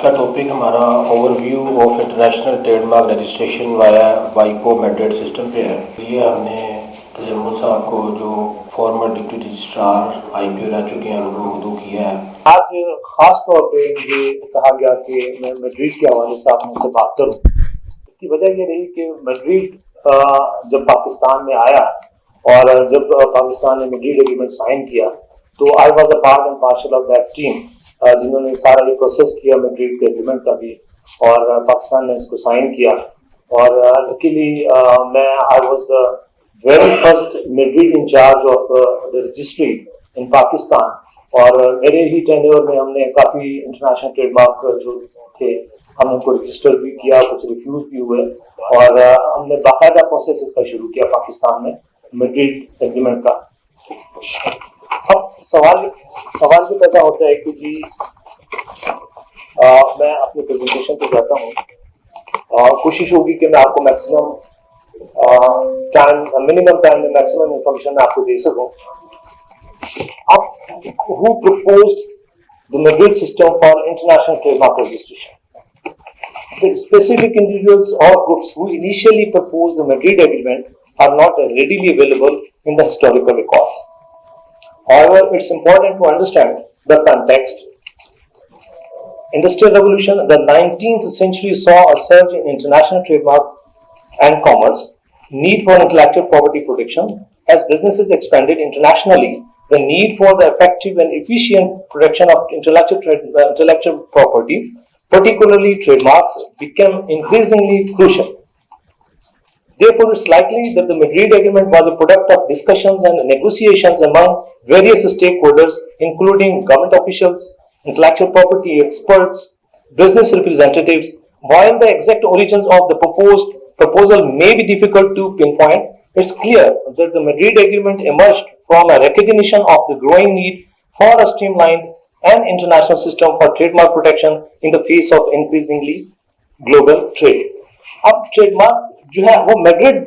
का टॉपिक हमारा overview of international trademark registration via वाइपो मैड्रिड सिस्टम पे है। ये हमने तजम्मुल साहब को जो फॉर्मर डिप्टी रजिस्ट्रार IPO रह चुके हैं उनको मदऊ किया है। आज खास तौर पे मुझे कहा गया कि मैं मैड्रिड के हवाले से आप मुझसे बात करूं। इसकी वजह ये रही कि मैड्रिड जब पाकिस्तान में आया और जब पाकिस्तान ने मैड्रिड एग्रीमेंट साइन किया तो I was a part and parcel of that team जिन्होंने सारा ये प्रोसेस किया मैड्रिड के एग्रीमेंट का भी, और पाकिस्तान ने इसको साइन किया। और लकीली मैं I was the very first Madrid in charge of the registry in Pakistan, और मेरे ही टेन्योर में हमने काफी इंटरनेशनल ट्रेडमार्क जो थे हमने उनको रजिस्टर भी किया, कुछ रिफ्यूज भी हुए, और हमने बाकायदा प्रोसेस इसका शुरू किया पाकिस्तान में मैड्रिड एग्रीमेंट का। अब सवाल ये पैदा होता है कि जी मैं अपनी प्रेजेंटेशन पे जाता हूँ, कोशिश होगी कि मैं आपको मैक्सिमम टाइम मिनिमम टाइम में मैक्सिमम इंफॉर्मेशन मैं आपको दे सकूं। अब who proposed the Madrid system for international trademark registration? The specific individuals or groups who initially proposed the Madrid agreement are not readily available in the historical records. However, it's important to understand the context. Industrial Revolution, the 19th century saw a surge in international trademark and commerce, need for intellectual property protection. As businesses expanded internationally, the need for the effective and efficient protection of intellectual property, particularly trademarks, became increasingly crucial. Therefore, it's likely that the Madrid Agreement was a product of discussions and negotiations among various stakeholders, including government officials, intellectual property experts, business representatives. While the exact origins of the proposal may be difficult to pinpoint, it's clear that the Madrid Agreement emerged from a recognition of the growing need for a streamlined and international system for trademark protection in the face of increasingly global trade. अब trademark जो है वो Madrid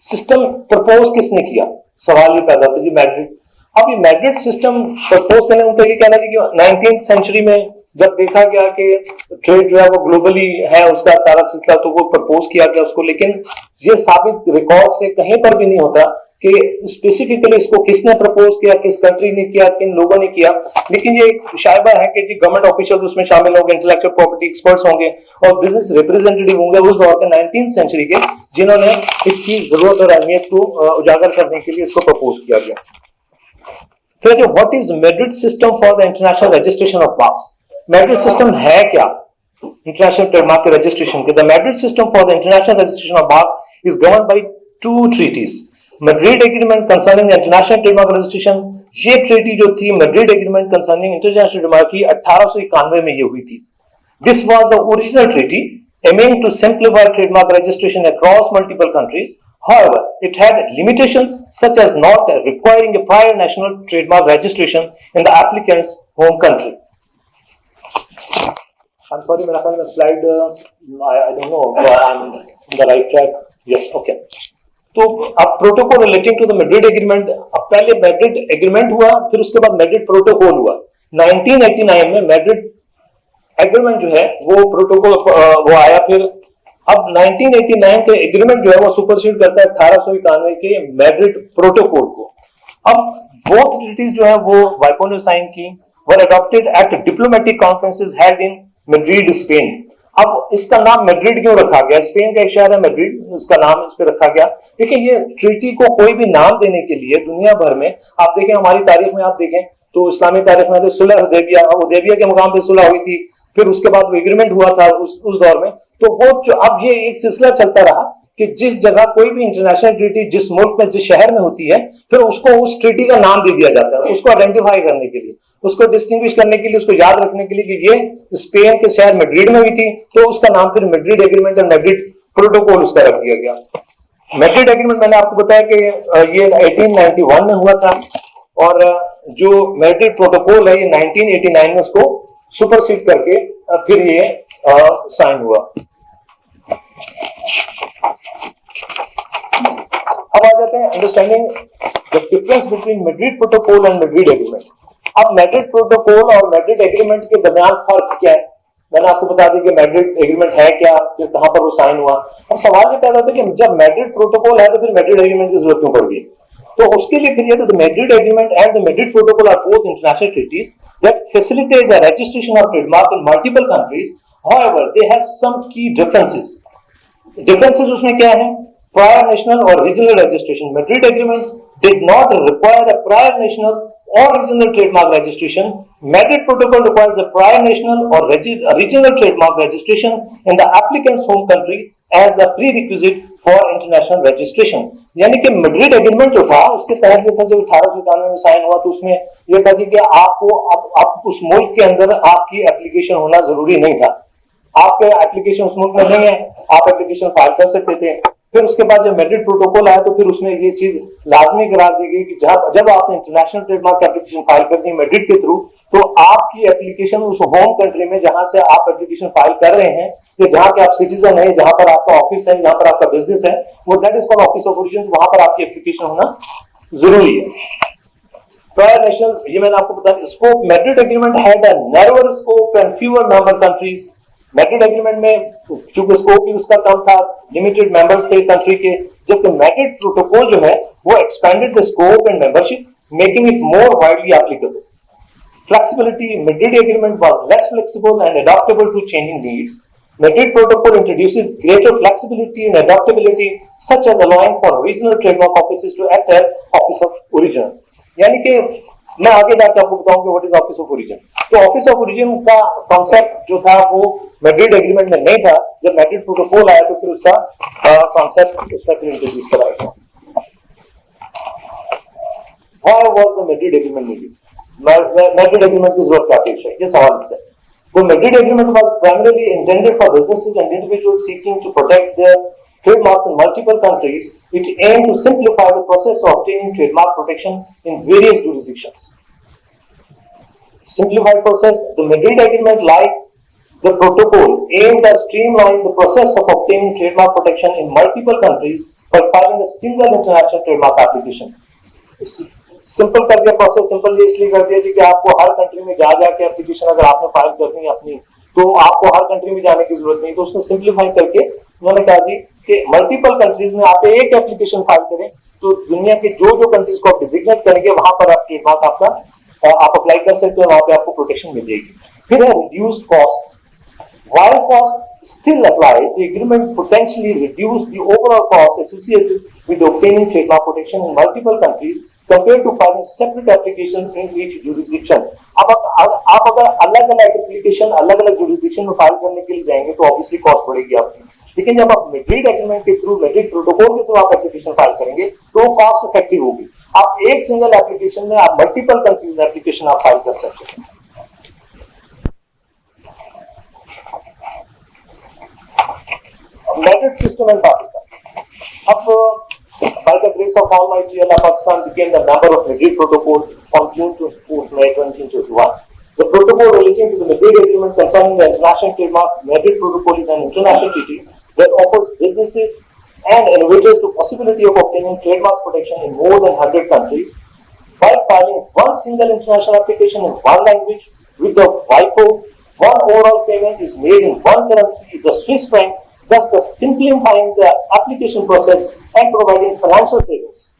system propose किसने किया, सवाल ये पैदा होता है जी मैड्रिड। अब ये मैड्रिड सिस्टम प्रपोज करने उनका ये कहना है कि 19th सेंचुरी में जब देखा गया कि ट्रेड जो है वो ग्लोबली है उसका सारा सिलसिला, तो वो प्रपोज किया गया उसको। लेकिन ये साबित रिकॉर्ड से कहीं पर भी नहीं होता कि स्पेसिफिकली इसको किसने प्रपोज किया, किस कंट्री ने किया, किन लोगों ने किया। लेकिन ये शायबा है कि जी गवर्नमेंट ऑफिशियल उसमें शामिल होंगे, इंटेलेक्चुअल प्रॉपर्टी एक्सपर्ट्स होंगे और बिजनेस रिप्रेजेंटेटिव होंगे उस दौर के 19th सेंचुरी के, जिन्होंने इसकी जरूरत और अहमियत को उजागर करने के लिए इसको प्रपोज किया गया। फिर जो what is Madrid system for the international registration of marks, Madrid system है क्या इंटरनेशनल ट्रेडमार्क के रजिस्ट्रेशन के? The Madrid system for the international registration of mark is governed bye 2 treaties. Madrid agreement concerning international trademark registration, ये treaty जो थी Madrid agreement concerning international trademark की 1891 में ये हुई थी। This was the original treaty aiming to simplify trademark registration across multiple countries. However, it had limitations such as not requiring a prior national trademark registration in the applicant's home country. I'm sorry, मेरा ख्याल में slide I don't know if I'm on the right track. Yes, okay. तो अब protocol relating to the Madrid agreement, अब पहले Madrid agreement हुआ, फिर उसके बाद मैड्रिड प्रोटोकॉल हुआ। 1989 में मैड्रिड एग्रीमेंट जो है वो प्रोटोकॉल वो आया। फिर अब 1989 के एग्रीमेंट जो है वो सुपरसीड करता है 1891 के मैड्रिड प्रोटोकॉल को। अब बोथ ट्रीटीज जो है वो वाइपो ने साइन की, were adopted at diplomatic conferences held in Madrid, Spain. अब इसका नाम मैड्रिड क्यों रखा गया? स्पेन का एक शहर है मैड्रिड, इसका नाम इस पे रखा गया। देखिए ये ट्रीटी को कोई भी नाम देने के लिए दुनिया भर में आप देखें, हमारी तारीख में आप देखें तो इस्लामी तारीख में तो सुलह हुदैबिया के मुकाम पे सुलह हुई थी, फिर उसके बाद वो एग्रीमेंट हुआ था उस दौर में। तो वो जो अब ये एक सिलसिला चलता रहा कि जिस जगह कोई भी इंटरनेशनल ट्रीटी जिस मुल्क में जिस शहर में होती है फिर उसको उस ट्रीटी का नाम दे दिया जाता है, उसको आइडेंटिफाई करने के लिए, उसको डिस्टिंग्विश करने के लिए, उसको याद रखने के लिए कि ये स्पेन के शहर मैड्रिड में हुई थी, तो उसका नाम फिर मैड्रिड एग्रीमेंट और मैड्रिड प्रोटोकॉल उसका रख दिया गया। मैड्रिड एग्रीमेंट मैंने आपको बताया कि ये 1891 में हुआ था, और जो मैड्रिड प्रोटोकॉल है ये 1989 में उसको सुपरसीड करके फिर ये साइन हुआ। अब आ जाते हैं understanding the difference between Madrid protocol and Madrid agreement. अब मैड्रिड प्रोटोकॉल और मैड्रिड एग्रीमेंट के दरमियान फर्क क्या है? मैंने आपको बता दी कि मैड्रिड एग्रीमेंट है क्या, फिर कहां पर वो साइन हुआ। अब सवाल ये पैदा होता है कि जब मैड्रिड प्रोटोकॉल है तो फिर मैड्रिड एग्रीमेंट की जरूरत क्यों पड़ गई? तो उसके लिए फिर the Madrid agreement and the Madrid protocol are both international treaties that facilitate the registration of trademark in multiple countries, however they have some key differences. Differences उसमें क्या है? प्रायर नेशनल और regional registration. Madrid agreement did not require a prior national or regional trademark registration. Madrid Protocol requires a prior national or regional trademark registration in the applicant's home country as a prerequisite for international registration. यानी कि Madrid agreement जो था उसके तहत ये था, जब 1891 में साइन हुआ तो उसमें यह था कि आपको आप उस मुल्क के अंदर आपकी एप्लीकेशन होना जरूरी नहीं था। आपके एप्लीकेशन उस मुल्क में नहीं है, आप एप्लीकेशन फाइल कर सकते थे। फिर उसके बाद जब मैड्रिड प्रोटोकॉल आया तो फिर उसमें ये चीज लाजमी करार दी गई कि जब आपने इंटरनेशनल ट्रेडमार्क एप्लीकेशन फाइल कर दी मैड्रिड के थ्रू, तो आपकी एप्लीकेशन उस होम कंट्री में जहां से आप एप्लीकेशन फाइल कर रहे हैं, या जहां के आप सिटीजन है, जहां पर आपका ऑफिस है, जहां पर आपका बिजनेस है, वो that is called office of origin, वहां पर आपकी एप्लीकेशन होना जरूरी है। प्रायर नेशनल, ये मैंने आपको बता दिया। Scope, Madrid agreement had a narrower scope and fewer member countries. Madrid agreement में चूंकि स्कोप भी उसका कम था, लिमिटेड मेंबर्स थे कंट्री के, जबकि मैड्रिड प्रोटोकॉल जो है वो expanded the scope and membership, making it more widely applicable. Flexibility, Madrid Agreement was less flexible and adaptable to changing needs. Madrid Protocol introduces greater flexibility and adaptability, such as allowing for regional trademark offices to act as office of origin. यानी कि मैं आगे जाकर आपको बताऊंगा what is office of origin. तो office of origin का concept जो था वो मैड्रिड एग्रीमेंट में नहीं था। जब मैड्रिड प्रोटोकॉल आया तो फिर उसका कॉन्सेप्ट उसका फिर इंट्रोड्यूस कराया गया। Why was the Madrid Agreement needed? Madrid agreement की जरूरत क्या पेश है, ये सवाल उठता है। The Madrid Agreement was primarily intended for businesses and individuals seeking to protect their trademarks in multiple countries, which aim to simplify the process of obtaining trademark protection in various jurisdictions. Simplified process, the Madrid Agreement, like the protocol, aimed at streamlining the process of obtaining trademark protection in multiple countries by filing a single international trademark application. Simple कर दिया process. Simple इसलिए कर दिया कि आपको हर country में जा जाके एप्लीकेशन अगर आपने फाइल करनी है अपनी, तो आपको हर कंट्री में जाने की जरूरत नहीं। तो उसने सिंप्लीफाई करके उन्होंने कहा जी कि मल्टीपल कंट्रीज में आप एक एप्लीकेशन फाइल करें, तो दुनिया के जो कंट्रीज को आप डिजिग्नेट करेंगे वहां पर आप ट्रेडमार्क आपका आप अप्लाई कर सकते हो, वहां पे आपको प्रोटेक्शन मिल जाएगी। फिर है reduced cost. While costs still apply, the agreement potentially reduced the overall cost associated with obtaining trademark protection in multiple countries compared to filing separate application in each jurisdiction. अब आप अगर अलग अलग एप्लीकेशन अलग अलग जुरिस्डिक्शन में file करने के लिए जाएंगे तो ऑब्वियसली कॉस्ट बढ़ेगी आपकी। लेकिन जब आप मैड्रिड एग्रीमेंट के थ्रू, मैड्रिड प्रोटोकॉल के थ्रू आप एप्लीकेशन फाइल करेंगे तो वो कॉस्ट इफेक्टिव होगी। आप एक सिंगल एप्लीकेशन में आप मल्टीपल कंट्रीज में एप्लीकेशन आप फाइल कर सकते हैं। Madrid system in Pakistan. By the grace of Almighty Allah, Pakistan became the member of Madrid Protocol on June 24th, May 2021. The protocol relating to the Madrid Agreement concerning the international trademark, Madrid Protocol is an international treaty that offers businesses and innovators the possibility of obtaining trademark protection in more than 100 countries by filing one single international application in one language with the WIPO. One overall payment is made in one currency, the Swiss franc, thus simplifying the application process and providing financial savings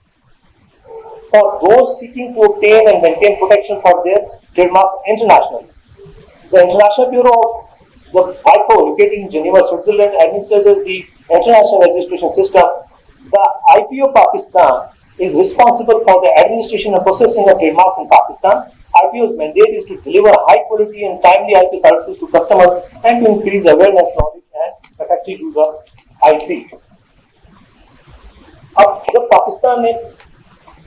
for those seeking to obtain and maintain protection for their trademarks internationally. The International Bureau of the WIPO, located in Geneva, Switzerland, administers the international registration system. The IPO Pakistan is responsible for the administration and processing of trademarks in Pakistan. IPO's mandate is to deliver high quality and timely IP services to customers and to increase awareness, knowledge and effective use of IP. अब जब पाकिस्तान ने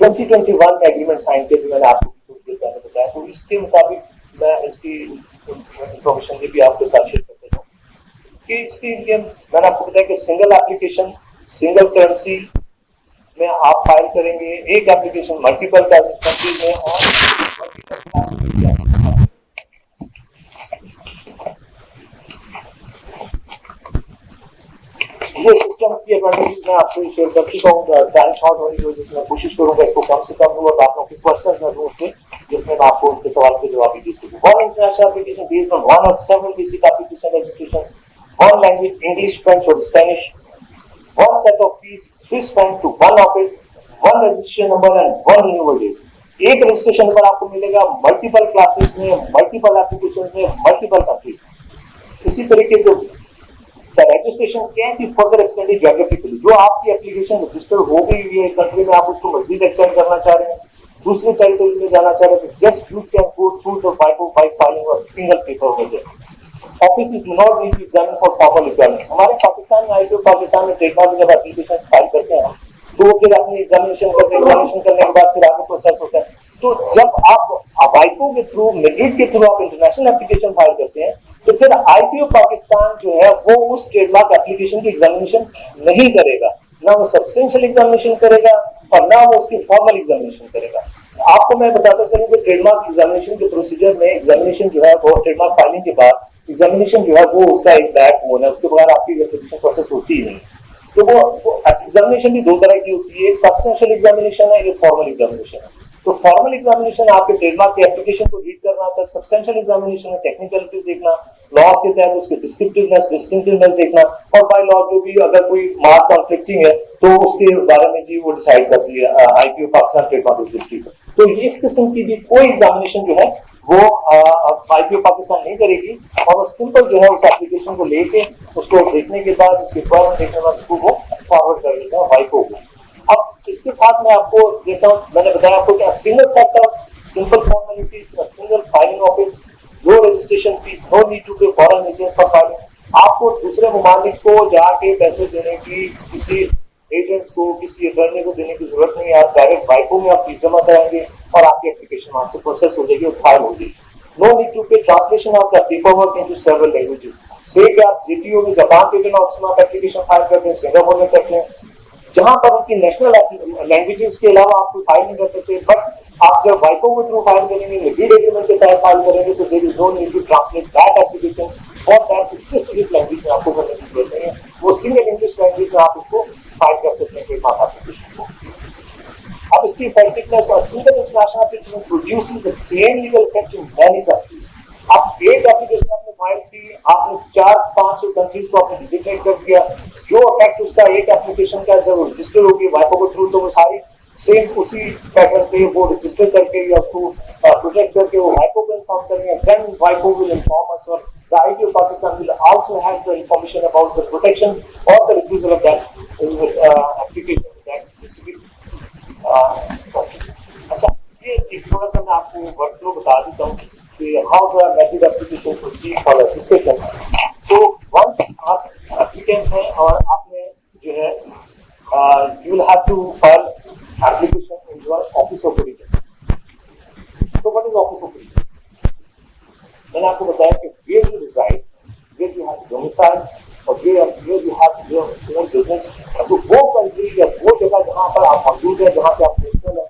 2021 में agreement sign किया, मैंने आपको थोड़ी देर पहले बताया, तो इसके मुताबिक मैं इसकी इंफॉर्मेशन ये भी आपके साथ शेयर करता हूँ कि इसके लिए मैंने आपको बताया कि सिंगल एप्लीकेशन सिंगल करेंसी में आप फाइल करेंगे, एक एप्लीकेशन मल्टीपल करेंसी में ये सिस्टम की एडवांटेज मैं आपसे शेयर कर चुका हूँ। टाइम शॉर्ट होने की वजह से मैं कोशिश करूंगा इसको कम से कम दूँ और आप लोगों के क्वेश्चन मैं दूँ उसके जिसमें मैं आपको उनके सवाल के जवाब भी दे सकूं। One international application based on one और several basic application registration, one language English, French और Spanish, one set of fees Swiss franc to one office, one registration number and one renewal date. एक registration number आपको मिलेगा multiple classes में, multiple application में, multiple countries. इसी तरीके से The registration can be further extended geographically. जो आपकी एप्लीकेशन रजिस्टर हो गई हुई है कंट्री में, आप उसको मजीद एक्सटेंड करना चाह रहे हैं, दूसरे टेरिटरी में जाना चाह रहे हैं, just you can go through the WIPO by filing a single paper visit. Offices do not need to examine for formal requirements. हमारे पाकिस्तान में IPO पाकिस्तान में ट्रेडमार्क जब एप्लीकेशन फाइल करते हैं तो फिर अपनी एग्जामिनेशन करने के बाद फिर आगे प्रोसेस होता है। तो जब आप WIPO के थ्रू, मेरिट के थ्रू आप इंटरनेशनल एप्लीकेशन फाइल करते हैं तो फिर IPO पाकिस्तान जो है वो उस ट्रेडमार्क एप्लीकेशन की एग्जामिनेशन नहीं करेगा, ना वो सब्सटेंशियल एग्जामिनेशन करेगा और ना वो उसकी फॉर्मल एग्जामिनेशन करेगा। आपको मैं बताता चलूं कि ट्रेडमार्क एग्जामिनेशन के प्रोसीजर में एग्जामिनेशन जो है वो ट्रेडमार्क फाइलिंग के बाद एग्जामिनेशन जो है वो उसका एक बैकबोन है, उसके बगैर आपकी एप्लीकेशन प्रोसेस होती ही नहीं। तो वो एग्जामिनेशन भी दो तरह की होती है, एक सब्सटेंशियल एग्जामिनेशन है, एक फॉर्मल एग्जामिनेशन है। तो फॉर्मल एग्जामिनेशन आपके ट्रेडमार्क के एप्लीकेशन को रीड करना होता है, सब्सटेंशियल एग्जामिनेशन में टेक्निकलिटीज देखना, लॉज के तहत उसके डिस्टिंक्टिवनेस देखना, और बाय लॉ जो भी अगर कोई मार्क कॉन्फ्लिक्टिंग है तो उसके बारे में जी वो डिसाइड करती है IPO पाकिस्तान ट्रेडमार्क रजिस्ट्री। तो इस किस्म की भी कोई एग्जामिनेशन जो है वो IPO पाकिस्तान नहीं करेगी, और वो सिंपल जो है उस एप्लीकेशन को लेके उसको देखने के बाद उसके फॉर्म देखने के बाद उसको वो फॉरवर्ड कर देगा WIPO को। अब इसके साथ मैं आपको देता हूँ, मैंने बताया आपको कि single set of simple formalities, single filing office, no registration fees, no need to pay foreign agent for filing. आपको दूसरे ममालिक को जाके पैसे देने की, किसी एजेंट्स को, किसी अटर्नी को देने की जरूरत नहीं है। आप डायरेक्ट WIPO में आप फीस जमा कराएंगे और आपकी एप्लीकेशन वहां से प्रोसेस हो जाएगी और फाइल हो जाएगी। नो नीड टू पे translation of the paper work into several languages. से कि आप JTO में जापान पेटेंट ऑफिस में आप एप्लीकेशन फाइल करते हैं, सिंगापुर में करते हैं, जहां पर उनकी नेशनल लैंग्वेजेस के अलावा आप कोई फाइल नहीं कर सकते। बट आप जब WIPO के थ्रू फाइल करेंगे, लीड एग्रीमेंट के तहत फाइल करेंगे, तो there is no need to translate that application for that specific language में आपको करने की जरूरत नहीं है। वो सिंगल इंग्लिश लैंग्वेज में आप उसको फाइल कर सकते हैं ट्रेडमार्क एप्लीकेशन को। अब इसकी इफेक्टिवनेस और single international application producing the same legal effect in many countries. आप एक एप्लीकेशन आपने फाइल की, आपने 400-500 कंट्रीज को आपने डिजिटेट कर दिया, जो इफेक्ट उसका एक एप्लीकेशन का जब रजिस्टर होगी WIPO के थ्रू, तो वो सारी सेम उसी पैटर्न पे वो रजिस्टर करके या उसको प्रोजेक्ट करके वो WIPO को इन्फॉर्म करेंगे। Then WIPO will inform us, or the IPO Pakistan will also have the information about the protection or the refusal of that application that specific अच्छा, ये एक थोड़ा सा मैं आपको वर्कफ्लो बता देता हूँ कि how the method application proceed for registration. तो वंस आप एप्लीकेंट हैं और आपने जो है you will have to file application in your office of origin. तो what is office of origin? मैंने आपको बताया कि where you reside, where you have domicile और where you have your own business. तो वो कंट्री या वो जगह जहाँ पर आप मौजूद है, जहाँ पे आप नेशनल है,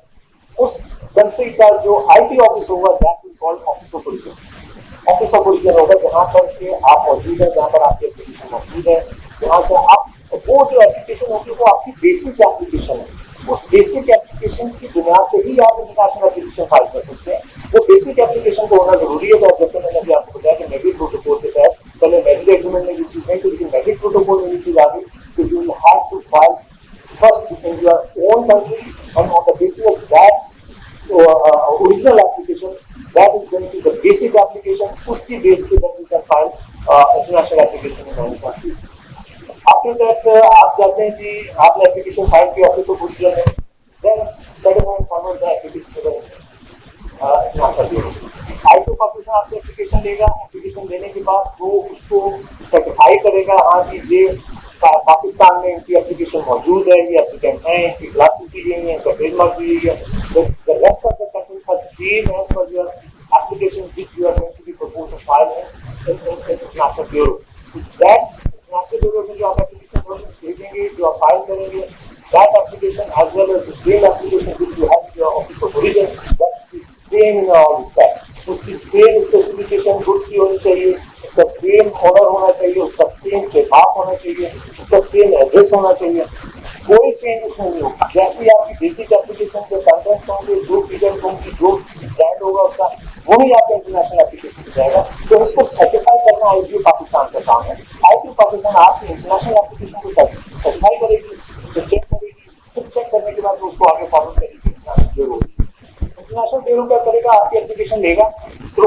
उस कंट्री का जो IT ऑफिस होगा that is called office of origin. Office of origin होगा जहाँ पर के आप मौजूद है, जहाँ पर आपकी एप्लीकेशन मौजूद है, जहाँ से आप वो जो एप्लीकेशन होगी वो आपकी बेसिक एप्लीकेशन है। उस बेसिक एप्लीकेशन की बुनियाद पे ही आप इंटरनेशनल एप्लीकेशन फाइल कर सकते हैं। वो बेसिक एप्लीकेशन को होना जरूरी है। तो जैसे मैंने अभी आपको बताया कि मेरिट प्रोटोकॉल के तहत पहले मेरिट एग्रीमेंट में ये चीज नहीं थी, लेकिन मेरिट प्रोटोकॉल में ये चीज आ गई कि you will have to file first in your own country and on the basis of that original application that is going to be the basic application, उसकी बेस पे then you can file international application in many countries. After that आप जाते हैं कि आपने application file की office of origin में, then certify forward the application to the international bureau. IPO Pakistan आपसे एप्लीकेशन लेगा, एप्लीकेशन लेने के बाद वो उसको सर्टिफाई करेगा, हाँ जी ये पाकिस्तान में इनकी एप्लीकेशन मौजूद है, ये एप्लीकेंट हैं, इनकी क्लासेस दी गई हैं, इनका ट्रेडमार्क दी गई है। The rest of the countries are same as per your application which you are going to be proposed to file in international bureau. So that international bureau में जो आप एप्लीकेशन प्रोसेस भेजेंगे, जो आप फाइल करेंगे, that application as well as the same application which you have in your office of origin, that is same in all respect. उसकी same specification goods की होनी चाहिए, उसका सेम ऑनर होना चाहिए, उसका सेम ट्रेडमार्क होना चाहिए, उसका सेम एड्रेस होना चाहिए, कोई चेंज उसमें नहीं होगा। जैसे आपकी बेसिक एप्लीकेशन के कंटेंट होंगे, जो फीचर्स होंगे, जो ब्रांड होगा, वो भी आपका इंटरनेशनल एप्लीकेशन हो जाएगा। तो इसको सर्टिफाई करना IPO पाकिस्तान का काम है। IPO पाकिस्तान आपकी इंटरनेशनल एप्लीकेशन को सर्टिफाई करेगी, तो चेक करेगी, फिर चेक करने के बाद उसको आगे फॉरवर्ड करेगी इंटरनेशनल। इंटरनेशनल ब्यूरो क्या करेगा, आपकी एप्लीकेशन लेगा through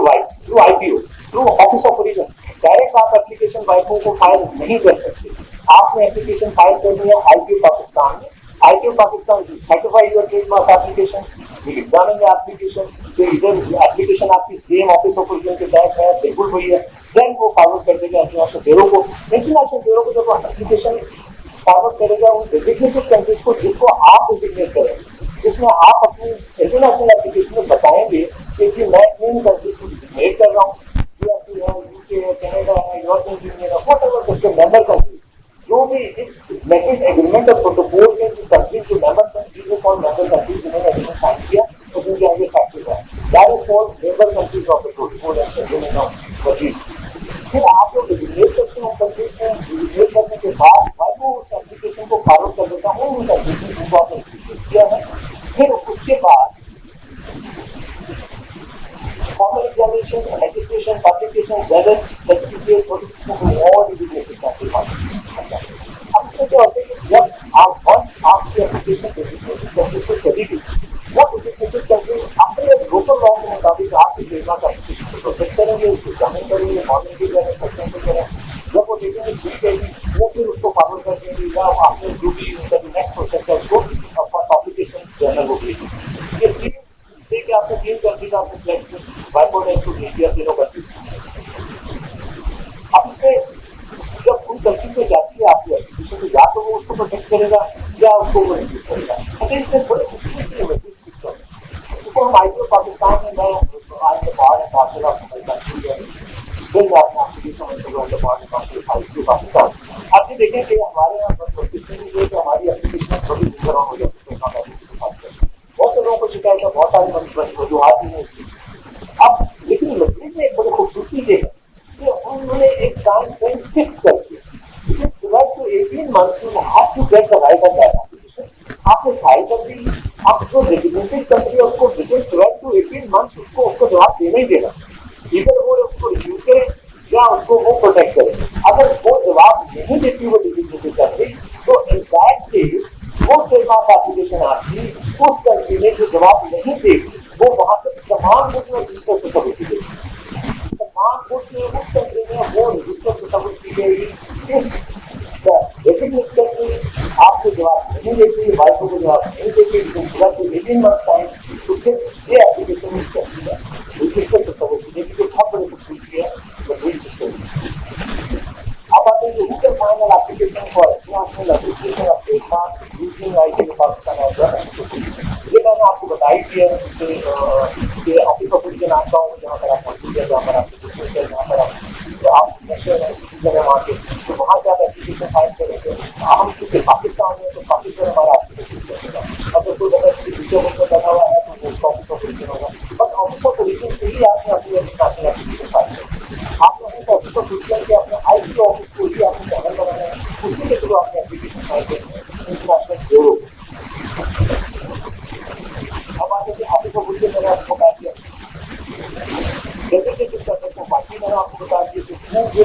IPO, through office of origin. Direct आप एप्लीकेशन वाइपो को फाइल नहीं कर सकते, आपने एप्लीकेशन फाइल करनी है IPO पाकिस्तान में। IPO Pakistan will certify your trademark application, will examine the application, तो इधर एप्लीकेशन आपकी सेम ऑफिस ऑफ ओरिजिन के तहत है, बिल्कुल वही है, देन वो फॉरवर्ड कर देगा इंटरनेशनल ब्यूरो को। इंटरनेशनल ब्यूरो को जब एप्लीकेशन फॉरवर्ड करेगा उन डेजिग्नेटेड कंट्रीज को जिसको आप डेजिग्नेट करेंगे, जिसमें आप अपनी इंटरनेशनल एप्लीकेशन में बताएंगे कि मैं इन कंट्रीज को डेजिग्नेट कर रहा हूँ, USA है, UK है, कनाडा है, यूरोपियन यूनियन है, व्हाटएवर उसके मेंबर कंट्रीज जो भी इस मेटेड एग्रीमेंट और प्रोटोकॉल के जिस कंट्रीज के मेंबर कंट्रीज है कौन मेंबर कंट्रीज जिन्होंने एग्रीमेंट साइन किया तो उनके आगे फैक्टर्स है, that is called member countries of the protocol and agreement of countries. फिर आप लोग डेजिग्नेट करते हैं कंट्रीज में, डेजिग्नेट करने के बाद वो उस एप्लीकेशन को फॉरवर्ड कर देता हूँ उन कंट्रीज जिनको आपने डेजिग्नेट किया है। फिर उसके बाद formal examination, registration, publication, whether certificate, notification all designated country अब इसमें क्या होता है कि जब आप वंस आपकी एप्लीकेशन डेजिग्नेटेड कंट्रीज को चली गई, वो डेजिग्नेटेड कंट्रीज अपने लोकल लॉ के मुताबिक आपकी ट्रेडमार्क एप्लीकेशन को प्रोसेस करेंगे, उसको एग्जामिन करेंगे, फॉर्मेलिटी करेंगे, सस्पेंड करेंगे। जब वो देखेंगे ठीक है वो फिर उसको फॉरवर्ड कर देंगे या आपने जो भी उनका जो नेक्स्ट प्रोसेस है उसको पब्लिकेशन जर्नल को भेजेंगे। ये से कि आपने 3 कंट्रीज आपने सिलेक्ट की, वाइपो ने इसको भेज दिया तीनों कंट्रीज। अब इसमें जब उन कंट्रीज में जाती है आपकी एप्लीकेशन तो या तो वो उसको प्रोटेक्ट करेगा या उसको वो रिड्यूस करेगा। अच्छा इसमें बड़े सिस्टम उसको हम IPO पाकिस्तान में मैं आज के बाद पार्सल ऑफ कंट्री है फिर आपने एप्लीकेशन IPO पाकिस्तान आप ये देखें कि हमारे यहाँ पर हमारी एप्लीकेशन थोड़ी दिक्कत हो जाती है, बहुत से लोगों को शिकायत है, बहुत सारे वजूहात भी हैं इसकी। अब लेकिन लकड़ी में एक बड़ी खूबसूरती देखा कि उन्होंने एक टाइम फ्रेम फिक्स कर दिया, 12 to 18 months में आप to get the right of that application आपने फाइल कर दी। आप जो डेजिग्नेटेड कंट्री है उसको विदिन 12 to 18 months उसको जवाब देना ही देना, इधर वो उसको रिव्यू करें या उसको वो प्रोटेक्ट करें। अगर वो जवाब नहीं देती वो डेजिग्नेटेड कंट्री तो इन दैट केस वो ट्रेडमार्क एप्लीकेशन आपकी उस कंट्री में जो जवाब नहीं देगी वो वहां से तमाम कुछ में रजिस्टर को सबूत की गई, तमाम कुछ में उस कंट्री में वो रजिस्टर को सबूत की गई। डेजिग्नेटेड कंट्री आपको जवाब नहीं देती, वाइपो को जवाब नहीं देती, तो 18 months टाइम तो फिर ये एप्लीकेशन रजिस्टर को सबूत की देगी जो बहुत बड़ी खूबसूरती है वही सिस्टम। अब आते हैं legal final application for international registration of trademark using IPO Pakistan as ये मैंने आपको बताई थी कि ऑफिस ऑफ ओरिजिन आता हूँ जहाँ पर आप मौजूद है, जहाँ पर आप जहाँ पर आप सिटीजन है वहाँ के, तो वहाँ से आप एप्लीकेशन फाइल करेंगे। हम चूँकि पाकिस्तान में तो पाकिस्तान हमारा एप्लीकेशन करेगा, अगर कोई अगर किसी दूसरे मुल्क में बैठा हुआ है तो वो उसका ऑफिस ऑफ ओरिजिन होगा, बट ऑफिस ऑफ ओरिजिन से ही आपने अपनी इंटरनेशनल एप्लीकेशन फाइल करेंगे। आप लोगों ऑफिस ऑफ ओरिजिन के अपने IPO ऑफिस को ही आपने चैनल बनाना है, उसी के थ्रू आपने एप्लीकेशन फाइल करेंगे इंटरनेशनल ब्यूरो। अब आगे से ऑफिस ऑफ ओरिजिन मैंने आपको बता दिया, जैसे कि किस तरह को पार्टी मैंने आपको बता दिया कि वो ये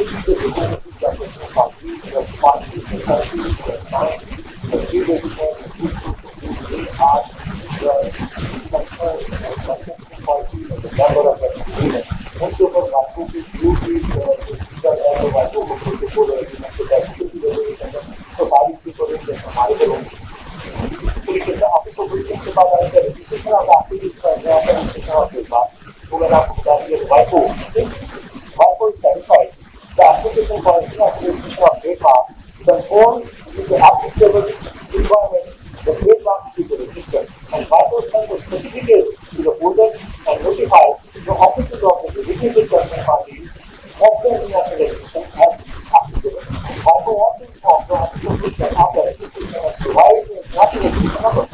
उनके ऊपर बातों की जो भी तो सारी चीज़ों हमारे लोग इसी तरीके से ऑफिस ऑफ ओरिजिन के बाद आएगा registration of application of trademark, तो मैंने आपको बता दिया वाइपो is certified the application for registration of trademark confirm with the applicable requirements the trademark is registered and वाइपो send the certificate to the holder and notified the offices of the designated company parties of the international registration as applicable. वाइपो also informs the application of the registration and provides the international registration number.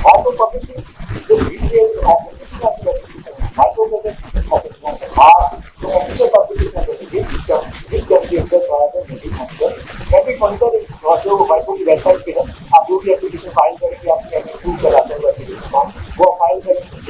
वाइपो publishing the details of the international registration वाइपो gazette of international art, the official publication of the registration system which can be accessed via the Metric Monitor. Metric Monitor is जो वाइपो की website पे है, आप जो भी application file करेंगे आपकी application चलाते हुए एप्लीकेशन वो फाइल करेंगे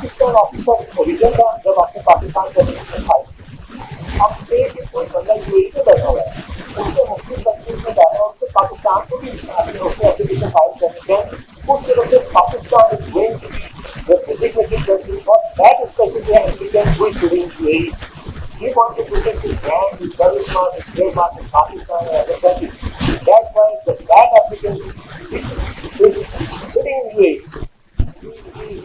पाकिस्तान ऑफिस ऑफ ओरिजिन का जब आपने पाकिस्तान का एप्लीकेशन फाइल, अब से कि कोई बंदा यूएई में बैठा हुआ है, उसको मुस्लिम कंट्रीज में जाना है, उसको पाकिस्तान को भी उसने एप्लीकेशन फाइल करनी है, उस तरह से Pakistan is going to be the designated country for that specific applicant who is sitting in UAE. He wants to protect his brand, his service mark, his trademark in Pakistan and other countries. That's why that applicant is sitting in UAE.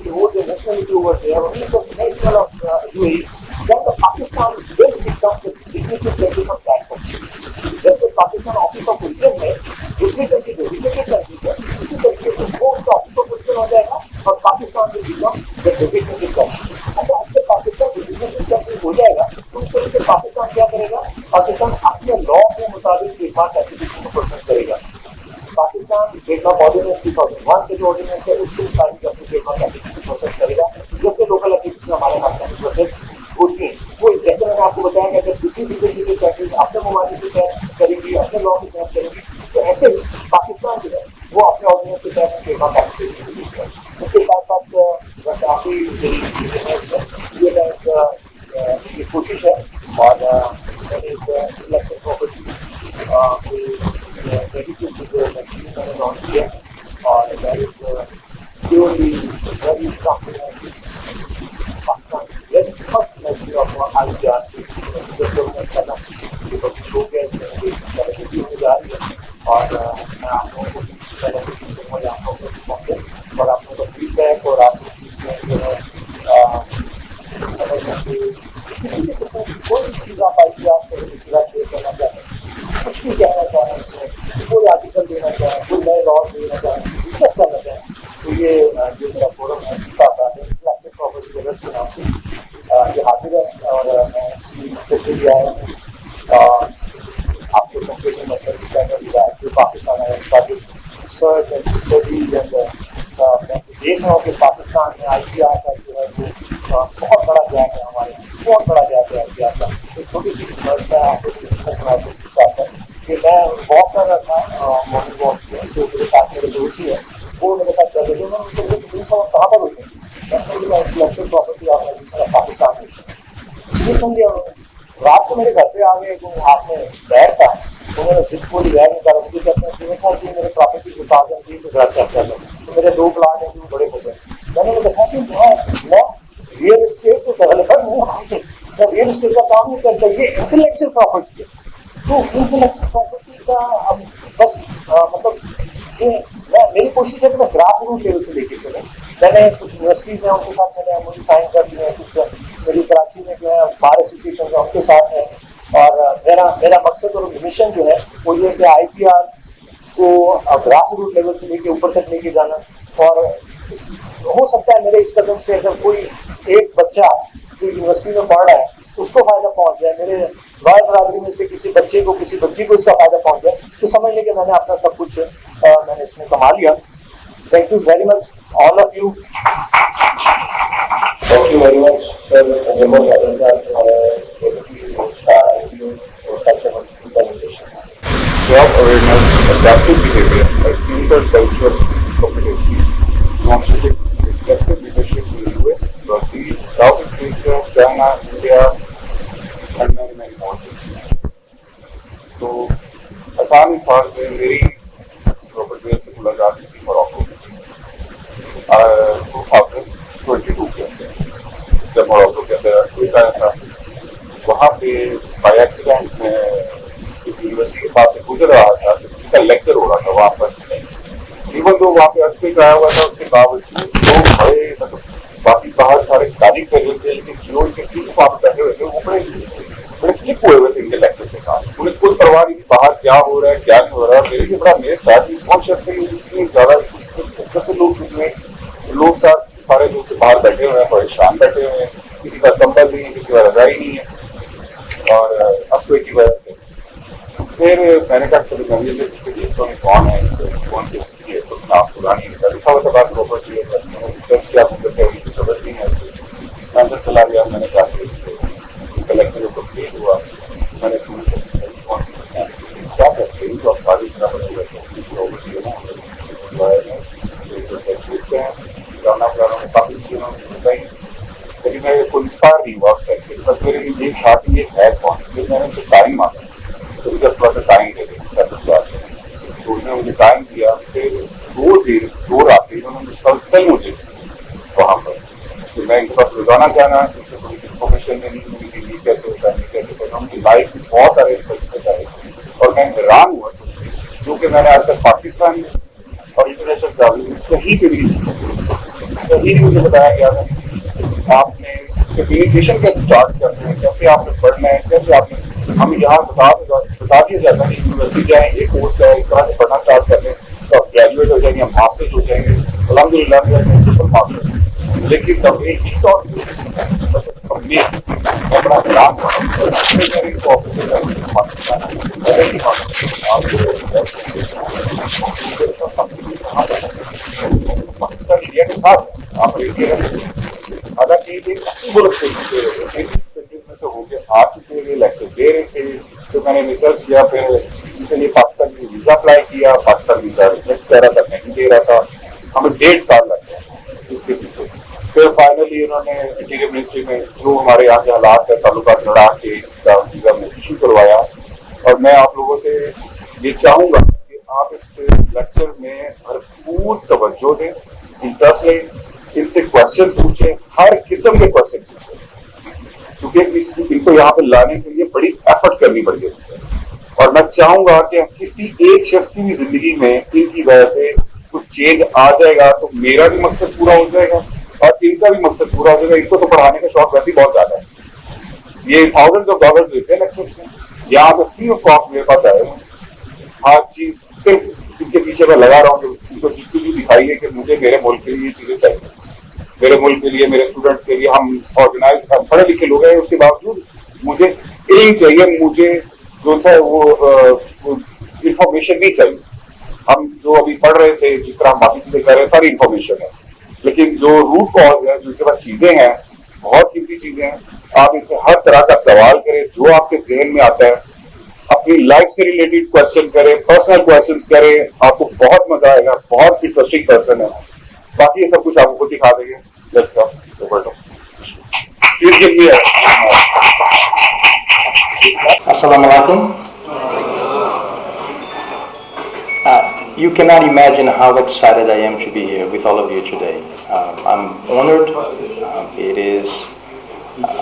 He holds a nationality over there, or he is a national of UAE. Then the Pakistan will become the designated country of that country. जैसे Pakistan office of origin में दूसरी country dedicated country है, इसी तरीके से वो उसका office of origin हो जाएगा और पाकिस्तान में बिकम द डेडिकेटेड कंट्री। अच्छा, अब से पाकिस्तान डेडिकेटेड कंट्री हो जाएगा तो उस तरह से पाकिस्तान क्या करेगा? पाकिस्तान अपने लॉ के मुताबिक ट्रेडमार्क एप्लीकेशन को प्रोसेस करेगा। पाकिस्तान ट्रेडमार्क ऑर्डिनेंस 2001 के जो ऑर्डिनेंस है उसके मुताबिक अपनी ट्रेडमार्क एप्लीकेशन प्रोसेस करेगा। जैसे लोकल एप्लीकेशन हमारे हाथ में प्रोसेस होती है, वो जैसे मैंने आपको बताया कि अगर दूसरी दूसरी कंट्रीज अपने मुमालिक के तहत करेंगी, अपने लॉ के तहत करेंगी, तो ऐसे ही पाकिस्तान जो है वो अपने ऑर्डिनेंस के तहत ट्रेडमार्क एप्लीकेशन करेगा। उसके साथ साथ काफी ये कोशिश है और इंटेलेक्चुअल प्रॉपर्टी मैंने लॉन्च किया और that is purely very comprehensive Pakistan first measure of IPR करना हो गया जा रही है और मैं आप लोगों को पहले आप लोगों को और आप लोगों का फीडबैक और आप इसमें जो है समझना चाहिए किसी भी किस्म की कोई भी चीज़ आप आईपीआर से शेयर करना चाहें, कुछ भी कहना चाहें, इसमें कोई आर्टिकल देना चाहें, कोई नए लॉ देना चाहें, डिस्कस करना चाहें, तो ये जो मेरा फोरम है इंटेलेक्चुअल प्रॉपर्टी डेवलपर्स के नाम से ये हाजिर है और मैं इसी सेक्रेटरी आया हूँ आपको कंप्लीट में सर्विस स्टैंडर्ड जो पाकिस्तान है started search and study and मैं देख रहा हूँ कि पाकिस्तान में आईपीआर का जो है वो बहुत बड़ा गैप है, हमारे बहुत बड़ा गैप है आईपीआर का। एक छोटी सी मर्ज मैं आपको के साथ है कि मैं वॉक कर रहा था मॉर्निंग वॉक में, जो मेरे साथ मेरे दोस्त ही है वो मेरे साथ चल रहे थे, मैंने उनसे कहाँ पर होते हैं intellectual property organisation of Pakistan में इसलिए सुन लिया उन्होंने। रात को मेरे घर पे आ गए, तो हाथ में बैग था, उन्होंने सिर्फ कोई बैग निकाला, मुझे कहते हैं कि साहब मेरे प्रॉपर्टी के पास है तो जरा चेक कर लो, तो मेरे 2 प्लाट हैं जो बड़े पसंद। मैंने देखा कि मैं रियल एस्टेट के डेवलपर नहीं, मैं रियल एस्टेट का काम नहीं करता, ये इंटेलेक्चुअल प्रॉपर्टी है। तो इंटेलेक्चुअल प्रॉपर्टी का अब बस मतलब ये मेरी कोशिश है कि मैं ग्रास रूट लेवल से लेके चले। मैंने कुछ यूनिवर्सिटीज़ हैं उनके साथ मैंने एमओयू साइन कर दिए हैं, कुछ मेरी कराची में जो है बार एसोसिएशन है उनके साथ है और मेरा मकसद और मिशन जो है वो ये है कि आईपीआर को ग्रास रूट लेवल से लेके ऊपर तक लेके जाना। और हो सकता है मेरे इस कदम से अगर कोई एक बच्चा जो यूनिवर्सिटी में पढ़ रहा है उसको फायदा पहुंच जाए, मेरे वाय बरादरी में से किसी बच्चे को किसी बच्ची को इसका फायदा पहुंच जाए, तो समझ लें कि मैंने अपना सब कुछ मैंने इसमें कमा लिया। Thank you very much all of you. Thank you very much, sir. Jambal Adar for such a wonderful presentation. Job awareness, adaptive behavior, and intercultural competencies demonstrated executive leadership in the US, Brazil, South Africa, China, India, and many more things. So, आसान फार में मेरी property से मुलाकात थी Morocco में 2022 के अंदर, जब मोरक्को के अंदर अर्थक्वेक आया था। वहाँ पे बाय एक्सीडेंट में एक यूनिवर्सिटी के पास से गुजर रहा था, जिसका लेक्चर हो रहा था वहाँ पर। इवन तो वहाँ पे अर्थक्वेक आया हुआ था, उसके बावजूद लोग बड़े मतलब बाकी बाहर सारे तारीफ कर रहे थे, लेकिन जो इनके स्टूडेंट्स वहाँ पे बैठे हुए थे वो बड़े स्टिक हुए हुए थे इनके लेक्चर के साथ। उन्हें कोई परवाह नहीं थी बाहर क्या हो रहा है क्या नहीं हो रहा है। मेरे लिए बड़ा मेज था कि बहुत शख्स इतनी ज्यादा कैसे लोग सारे लोग से बाहर बैठे हुए हैं, परेशान बैठे हुए हैं, किसी का कंबल नहीं है, किसी का रजाई नहीं है और अर्थक्वेक की वजह से। फिर मैंने कहा चलो गंभीर में कौन है, कौन सी हिस्ट्री है, तो नाम पुरानी लिखा हुआ था बात प्रॉपर्टी है, रिसर्च किया मुझे समझ नहीं है। मैं अंदर चला गया, मैंने कहा कलेक्शन कंप्लीट हुआ, मैंने कौन सी क्या करते हैं तो आप सारी तरह बने हुए जानना पुराना में काफ़ी चीज़ों में बताई। मैं कोई इंस्पायर नहीं हुआ उस टाइम पे, बस मेरे लिए ये था कि ये है कौन, फिर मैंने उनसे टाइम मांगा, तो मुझे थोड़ा सा टाइम दे दें सर बात। तो उन्होंने मुझे टाइम दिया, फिर 2 रातें उन्होंने मुसलसल मुझे वहाँ पर, तो मैं इनके पास रोजाना जाना, इनसे थोड़ी सी इन्फॉर्मेशन लेनी कि ये कैसे होता है, कैसे होता है, उनकी लाइफ में बहुत सारे एस्पेक्ट बताए, और मैं हैरान हुआ जो कि मैंने आज तक पाकिस्तान में और इंटरनेशनल ट्रैवलिंग में कहीं पे भी नहीं सीखा। कहीं भी मुझे बताया गया था आपने कम्युनिकेशन कैसे स्टार्ट करना है, कैसे आपने पढ़ना है, कैसे आपने, हमें यहाँ बता दिया जाता है कि यूनिवर्सिटी जाएं, ये कोर्स है, इस तरह से पढ़ना स्टार्ट कर लें तो आप ग्रेजुएट हो जाएंगे, मास्टर्स हो जाएंगे, अल्हम्दुलिल्लाह ट्रिपल मास्टर्स। लेकिन तब एक ही तौर अपना काम पाकिस्तान इंडिया के साथ आप इंडिया हालांकि एक 80 मुल्क में से होके आ चुके हैं, लेक्चर दे रहे थे, तो मैंने रिसर्च किया, फिर उनके लिए पाकिस्तान की वीजा अप्लाई किया, पाकिस्तान वीजा रिजेक्ट कर रहा था, नहीं दे रहा था, हमें 1.5 साल लग गया इसके पीछे। फिर फाइनली उन्होंने इंटीरियर मिनिस्ट्री में जो हमारे यहाँ के हालात है ताल्लुकात लड़ा के वीजा में इशू करवाया। और मैं आप लोगों से ये चाहूंगा कि आप इस लेक्चर में भरपूर तवज्जो दें, इंटरेस्ट लें, इनसे क्वेश्चन पूछें, हर किस्म के क्वेश्चन पूछें, क्योंकि इनको यहाँ पे लाने के लिए बड़ी एफर्ट करनी पड़ेगी। और मैं चाहूंगा कि किसी एक शख्स की भी जिंदगी में इनकी वजह से कुछ चेंज आ जाएगा तो मेरा भी मकसद पूरा हो जाएगा और इनका भी मकसद पूरा हो जाएगा। इनको तो पढ़ाने का शौक वैसे ही बहुत ज्यादा है, ये थाउजेंड्स ऑफ डॉलर्स देते हैं लेक्चर्स में, यहाँ पे फ्री ऑफ कॉस्ट मेरे पास आए हैं। हर चीज सिर्फ इनके पीछे मैं लगा रहा हूँ, इनको जिसकी भी दिखाई है कि मुझे मेरे मुल्क के लिए चीजें चाहिए, मेरे मुल्क के लिए, मेरे स्टूडेंट्स के लिए। हम ऑर्गेनाइज, हम पढ़े लिखे लोग हैं, उसके बावजूद मुझे एम चाहिए, मुझे जो सा वो इंफॉर्मेशन नहीं चाहिए। हम जो अभी पढ़ रहे थे, जिस तरह हम बाकी चीजें कर रहे हैं, सारी इंफॉर्मेशन है, लेकिन जो रूट कॉज है, जो इनके पास चीजें हैं, बहुत कीमती चीजें हैं, आप इनसे हर तरह का सवाल करें जो आपके जहन में आता है, अपनी लाइफ से रिलेटेड क्वेश्चन करें, पर्सनल क्वेश्चंस करें, आपको बहुत मजा आएगा, बहुत इंटरेस्टिंग पर्सन है। बाकी ये सब कुछ आपको खुद दिखा देंगे। Please give me Assalamu alaikum. You cannot imagine how excited I am to be here with all of you today. I'm honored. It is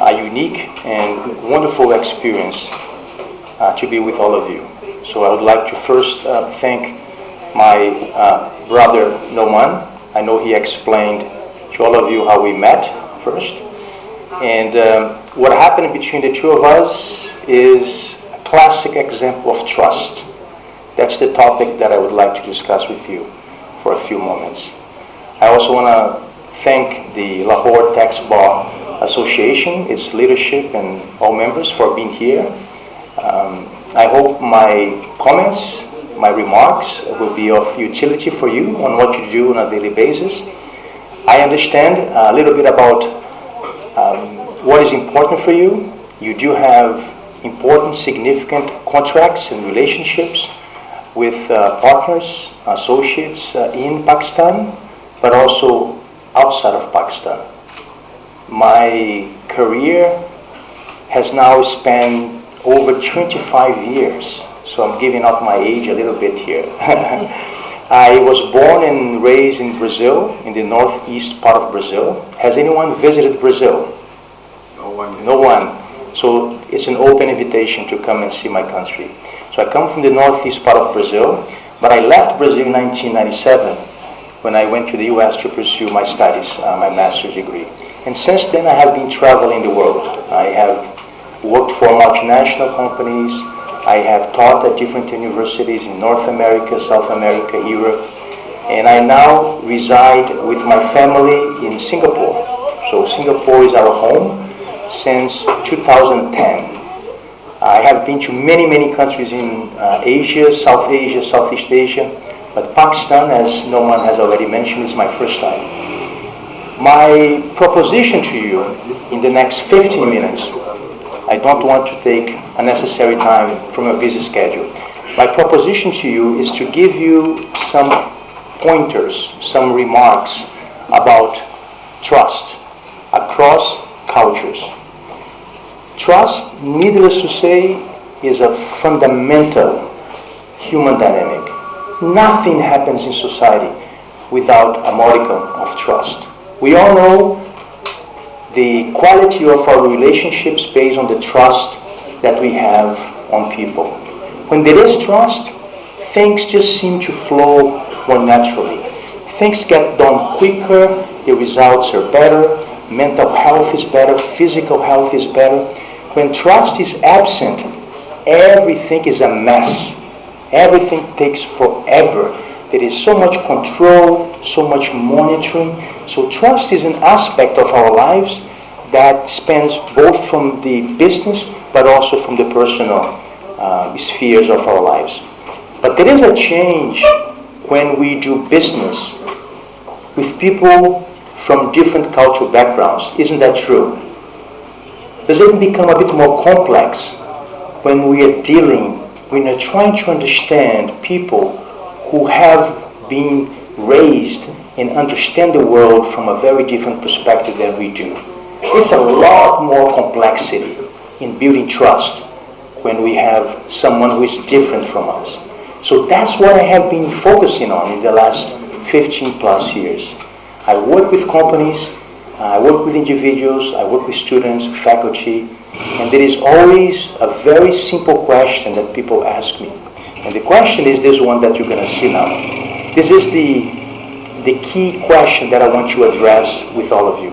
a unique and wonderful experience to be with all of you. So I would like to first thank my brother Noman. I know he explained to all of you how we met first. And what happened between the two of us is a classic example of trust. That's the topic that I would like to discuss with you for a few moments. I also want to thank the Lahore Tax Bar Association, its leadership and all members for being here. I hope my comments, my remarks will be of utility for you on what you do on a daily basis. I understand a little bit about what is important for you. You do have important, significant contracts and relationships with partners, associates in Pakistan, but also outside of Pakistan. My career has now spanned over 25 years, so I'm giving up my age a little bit here. I was born and raised in Brazil, in the northeast part of Brazil. Has anyone visited Brazil? No one. So it's an open invitation to come and see my country. So I come from the northeast part of Brazil, but I left Brazil in 1997 when I went to the US to pursue my studies, my master's degree. And since then I have been traveling the world. I have worked for multinational companies. I have taught at different universities in North America, South America, Europe, and I now reside with my family in Singapore. So Singapore is our home since 2010. I have been to many, many countries in Asia, South Asia, Southeast Asia, but Pakistan, as Noman has already mentioned, is my first time. My proposition to you in the next 15 minutes, I don't want to take unnecessary time from your busy schedule. My proposition to you is to give you some pointers, some remarks about trust across cultures. Trust, needless to say, is a fundamental human dynamic. Nothing happens in society without a modicum of trust. We all know the quality of our relationships based on the trust that we have on people. When there is trust, things just seem to flow more naturally. Things get done quicker, the results are better, mental health is better, physical health is better. When trust is absent, everything is a mess. Everything takes forever. There is so much control, so much monitoring. So trust is an aspect of our lives that spans both from the business but also from the personal spheres of our lives. But there is a change when we do business with people from different cultural backgrounds. Isn't that true? Does it become a bit more complex when we are trying to understand people who have been raised and understand the world from a very different perspective than we do? It's a lot more complexity in building trust when we have someone who is different from us. So that's what I have been focusing on in the last 15 plus years. I work with companies, I work with individuals, I work with students, faculty, and there is always a very simple question that people ask me. And the question is this one that you're going to see now. This is the key question that I want to address with all of you.